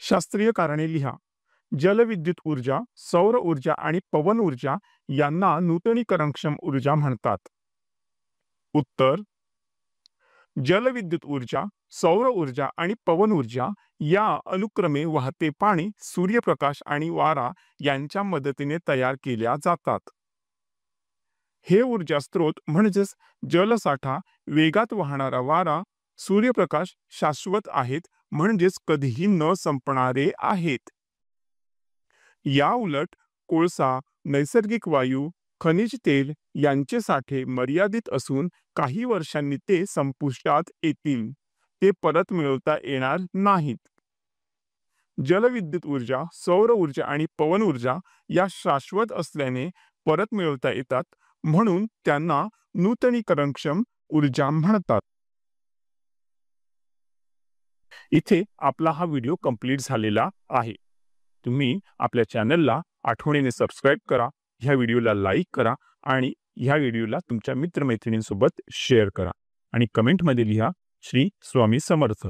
शास्त्रीय कारणे लिहा. जलविद्युत ऊर्जा, सौर ऊर्जा आणि पवन ऊर्जा यांना नूतनीकरणक्षम ऊर्जा म्हणतात. उत्तर: जलविद्युत ऊर्जा, सौर ऊर्जा आणि पवन ऊर्जा या अनुक्रमे वाहते पाणी, सूर्यप्रकाश आणि वारा यांच्या मदतीने तयार केल्या जातात. हे ऊर्जा स्रोत म्हणजेच जलसाठा, वेगात वाहणारा वारा, सूर्यप्रकाश शाश्वत आहेत, म्हणजेच कधीही न संपणारे आहेत. या उलट कोळसा, नैसर्गिक वायू, खनिज तेल यांचे साठे मर्यादित असून काही वर्षांनी ते संपुष्टात येतील. ते परत मिळवता येणार नाहीत. जलविद्युत ऊर्जा, सौर ऊर्जा आणि पवन ऊर्जा या शाश्वत असल्याने परत मिळवता येतात, म्हणून त्यांना नूतनीकरणक्षम ऊर्जा म्हणतात. इथे आपला हा व्हिडिओ कंप्लीट झालेला आहे. तुम्ही आपल्या चॅनलला आठवणीने सबस्क्राईब करा, ह्या व्हिडिओला लाईक करा आणि ह्या व्हिडिओला तुमच्या मित्रमैत्रिणींसोबत शेअर करा आणि कमेंटमध्ये लिहा श्री स्वामी समर्थ.